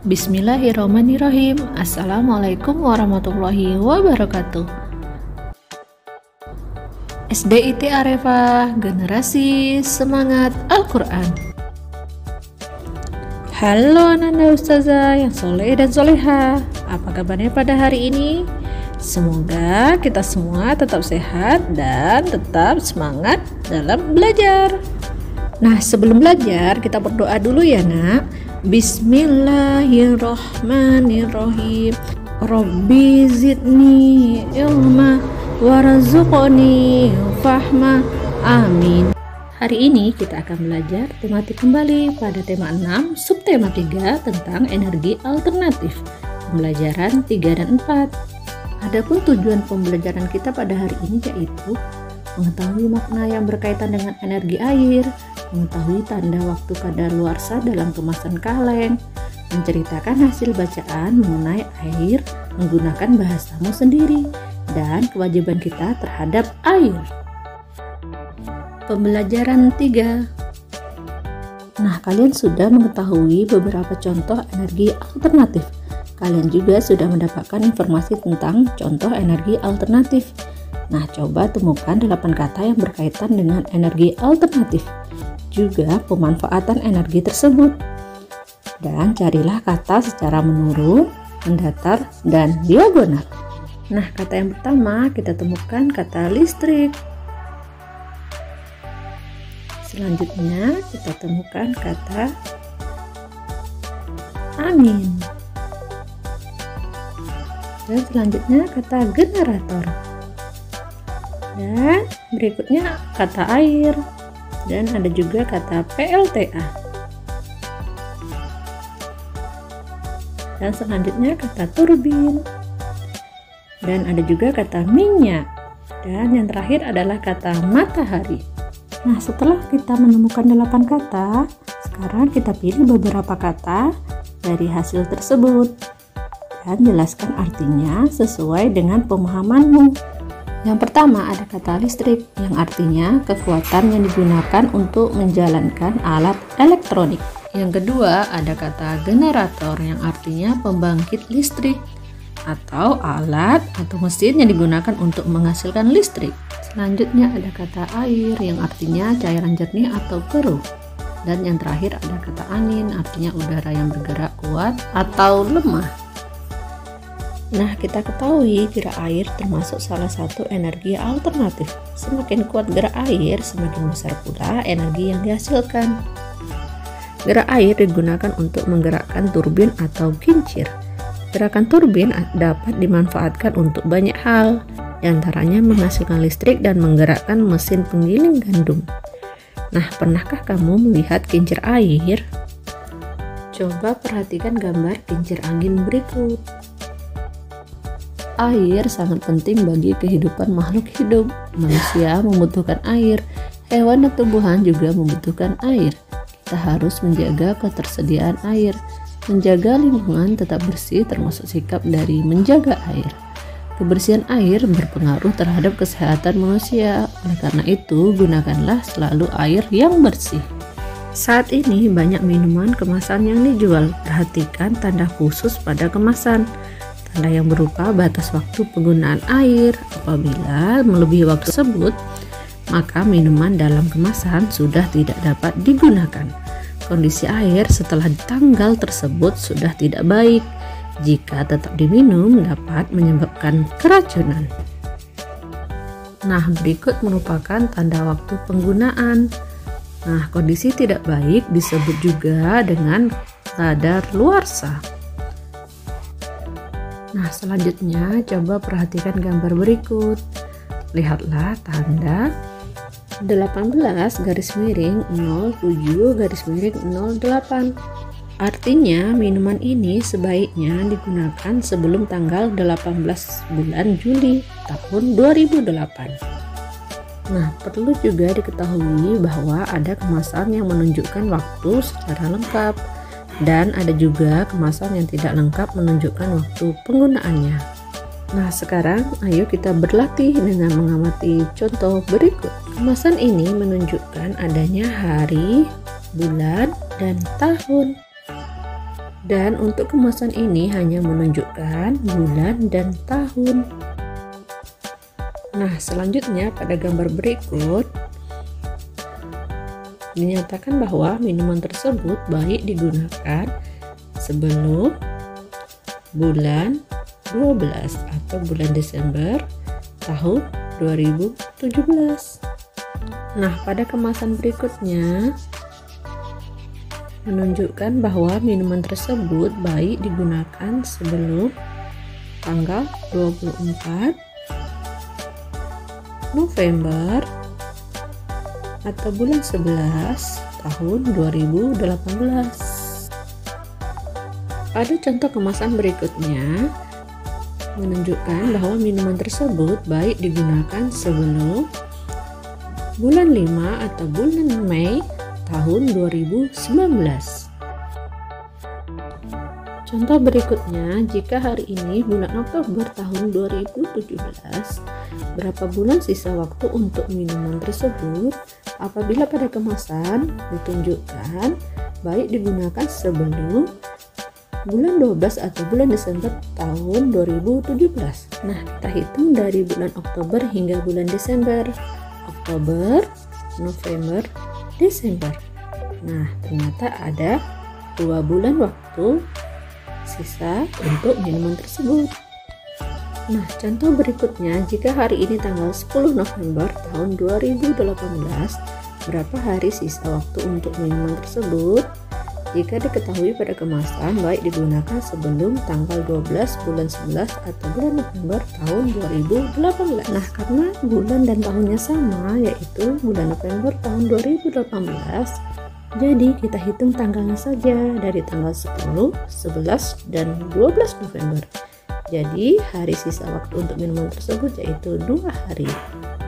Bismillahirrahmanirrahim. Assalamualaikum warahmatullahi wabarakatuh. SDIT Arefah, generasi semangat Al-Quran. Halo Ananda Ustazah yang soleh dan soleha, apa kabarnya pada hari ini? Semoga kita semua tetap sehat dan tetap semangat dalam belajar. Nah, sebelum belajar kita berdoa dulu ya nak. Bismillahirrahmanirrahim. Rabbi zidni ilma warzuqni fahma. Amin. Hari ini kita akan belajar tematik kembali pada tema 6, subtema 3 tentang energi alternatif. Pembelajaran 3 dan 4. Adapun tujuan pembelajaran kita pada hari ini yaitu mengetahui makna yang berkaitan dengan energi air, mengetahui tanda waktu kadaluarsa dalam kemasan kaleng, menceritakan hasil bacaan mengenai air menggunakan bahasamu sendiri, dan kewajiban kita terhadap air. Pembelajaran 3. Nah, kalian sudah mengetahui beberapa contoh energi alternatif. Kalian juga sudah mendapatkan informasi tentang contoh energi alternatif. Nah, coba temukan 8 kata yang berkaitan dengan energi alternatif, juga pemanfaatan energi tersebut. Dan carilah kata secara menurun, mendatar, dan diagonal. Nah, kata yang pertama kita temukan kata listrik. Selanjutnya kita temukan kata angin. Dan selanjutnya kata generator. Dan berikutnya kata air, dan ada juga kata PLTA. Dan selanjutnya kata turbin, dan ada juga kata minyak, dan yang terakhir adalah kata matahari. Nah, setelah kita menemukan 8 kata, sekarang kita pilih beberapa kata dari hasil tersebut dan jelaskan artinya sesuai dengan pemahamanmu. Yang pertama ada kata listrik, yang artinya kekuatan yang digunakan untuk menjalankan alat elektronik. Yang kedua ada kata generator, yang artinya pembangkit listrik atau alat atau mesin yang digunakan untuk menghasilkan listrik. Selanjutnya ada kata air, yang artinya cairan jernih atau keruh. Dan yang terakhir ada kata angin, artinya udara yang bergerak kuat atau lemah. Nah, kita ketahui gerak air termasuk salah satu energi alternatif. Semakin kuat gerak air, semakin besar pula energi yang dihasilkan. Gerak air digunakan untuk menggerakkan turbin atau kincir. Gerakan turbin dapat dimanfaatkan untuk banyak hal, diantaranya menghasilkan listrik dan menggerakkan mesin penggiling gandum. Nah, pernahkah kamu melihat kincir air? Coba perhatikan gambar kincir angin berikut. Air sangat penting bagi kehidupan makhluk hidup. Manusia membutuhkan air, hewan dan tumbuhan juga membutuhkan air. Kita harus menjaga ketersediaan air, menjaga lingkungan tetap bersih termasuk sikap dari menjaga air. Kebersihan air berpengaruh terhadap kesehatan manusia. Oleh karena itu, gunakanlah selalu air yang bersih. Saat ini banyak minuman kemasan yang dijual. Perhatikan tanda khusus pada kemasan. Tanda yang berupa batas waktu penggunaan air. Apabila melebihi waktu tersebut, maka minuman dalam kemasan sudah tidak dapat digunakan. Kondisi air setelah tanggal tersebut sudah tidak baik. Jika tetap diminum dapat menyebabkan keracunan. Nah, berikut merupakan tanda waktu penggunaan. Nah, kondisi tidak baik disebut juga dengan kadaluarsa. Nah, selanjutnya coba perhatikan gambar berikut. Lihatlah tanda 18 garis miring 07 garis miring 08. Artinya minuman ini sebaiknya digunakan sebelum tanggal 18 bulan Juli tahun 2008. Nah, perlu juga diketahui bahwa ada kemasan yang menunjukkan waktu secara lengkap. Dan ada juga kemasan yang tidak lengkap menunjukkan waktu penggunaannya. Nah, sekarang ayo kita berlatih dengan mengamati contoh berikut. Kemasan ini menunjukkan adanya hari, bulan, dan tahun. Dan untuk kemasan ini hanya menunjukkan bulan dan tahun. Nah, selanjutnya pada gambar berikut dinyatakan bahwa minuman tersebut baik digunakan sebelum bulan 12 atau bulan Desember tahun 2017. Nah, pada kemasan berikutnya menunjukkan bahwa minuman tersebut baik digunakan sebelum tanggal 24 November atau bulan 11 tahun 2018. Pada contoh kemasan berikutnya menunjukkan bahwa minuman tersebut baik digunakan sebelum bulan 5 atau bulan Mei tahun 2019. Contoh berikutnya, jika hari ini bulan Oktober tahun 2017, berapa bulan sisa waktu untuk minuman tersebut? Apabila pada kemasan ditunjukkan baik digunakan sebelum bulan 12 atau bulan Desember tahun 2017. Nah, kita hitung dari bulan Oktober hingga bulan Desember. Oktober, November, Desember. Nah, ternyata ada 2 bulan waktu sisa untuk minuman tersebut. Nah, contoh berikutnya, jika hari ini tanggal 10 November tahun 2018, berapa hari sisa waktu untuk minuman tersebut? Jika diketahui pada kemasan baik digunakan sebelum tanggal 12 bulan 11 atau bulan November tahun 2018. Nah, karena bulan dan tahunnya sama, yaitu bulan November tahun 2018, jadi kita hitung tanggalnya saja dari tanggal 10, 11, dan 12 November. Jadi hari sisa waktu untuk minuman tersebut yaitu 2 hari.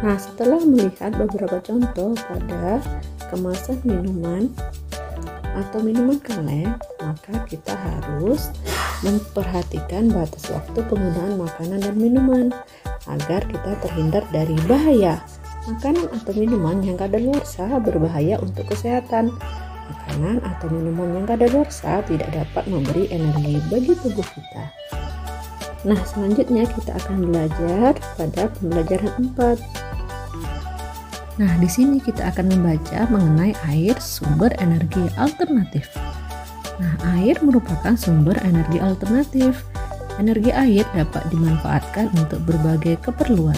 Nah, setelah melihat beberapa contoh pada kemasan minuman atau minuman kaleng, maka kita harus memperhatikan batas waktu penggunaan makanan dan minuman agar kita terhindar dari bahaya. Makanan atau minuman yang kadaluarsa berbahaya untuk kesehatan. Makanan atau minuman yang kadaluarsa tidak dapat memberi energi bagi tubuh kita. Nah, selanjutnya kita akan belajar pada pembelajaran 4. Nah, di sini kita akan membaca mengenai air sumber energi alternatif. Nah, air merupakan sumber energi alternatif. Energi air dapat dimanfaatkan untuk berbagai keperluan.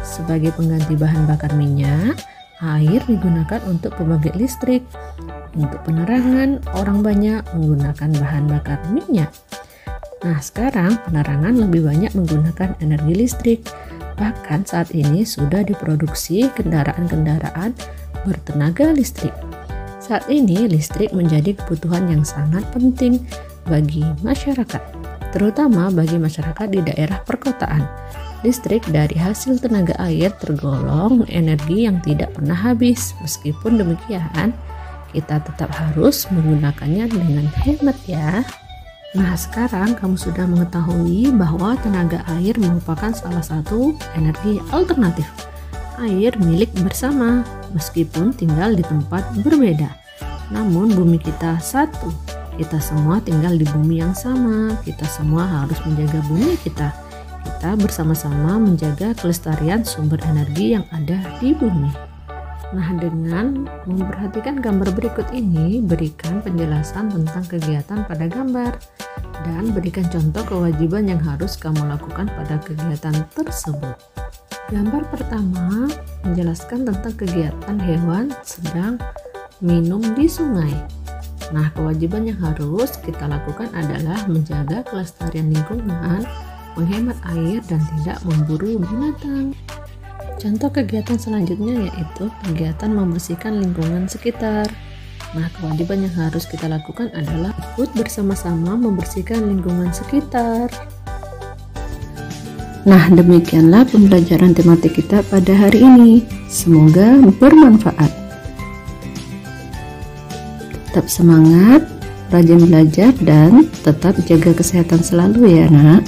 Sebagai pengganti bahan bakar minyak, air digunakan untuk pembangkit listrik. Untuk penerangan, orang banyak menggunakan bahan bakar minyak. Nah, sekarang penerangan lebih banyak menggunakan energi listrik. Bahkan saat ini sudah diproduksi kendaraan-kendaraan bertenaga listrik. Saat ini listrik menjadi kebutuhan yang sangat penting bagi masyarakat, terutama bagi masyarakat di daerah perkotaan. Listrik dari hasil tenaga air tergolong energi yang tidak pernah habis. Meskipun demikian, kita tetap harus menggunakannya dengan hemat ya. Nah, sekarang kamu sudah mengetahui bahwa tenaga air merupakan salah satu energi alternatif. Air milik bersama, meskipun tinggal di tempat berbeda. Namun bumi kita satu. Kita semua tinggal di bumi yang sama. Kita semua harus menjaga bumi kita. Kita bersama-sama menjaga kelestarian sumber energi yang ada di bumi. Nah, dengan memperhatikan gambar berikut ini, berikan penjelasan tentang kegiatan pada gambar dan berikan contoh kewajiban yang harus kamu lakukan pada kegiatan tersebut. Gambar pertama menjelaskan tentang kegiatan hewan sedang minum di sungai. Nah, kewajiban yang harus kita lakukan adalah menjaga kelestarian lingkungan, menghemat air, dan tidak memburu binatang. Contoh kegiatan selanjutnya yaitu kegiatan membersihkan lingkungan sekitar. Nah, kewajiban yang harus kita lakukan adalah ikut bersama-sama membersihkan lingkungan sekitar. Nah, demikianlah pembelajaran tematik kita pada hari ini. Semoga bermanfaat. Tetap semangat, rajin belajar, dan tetap jaga kesehatan selalu ya, Nak.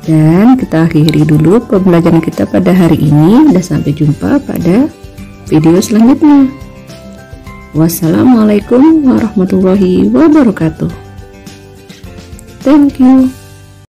Dan kita akhiri dulu pembelajaran kita pada hari ini, dan sampai jumpa pada video selanjutnya. Wassalamualaikum warahmatullahi wabarakatuh. Thank you.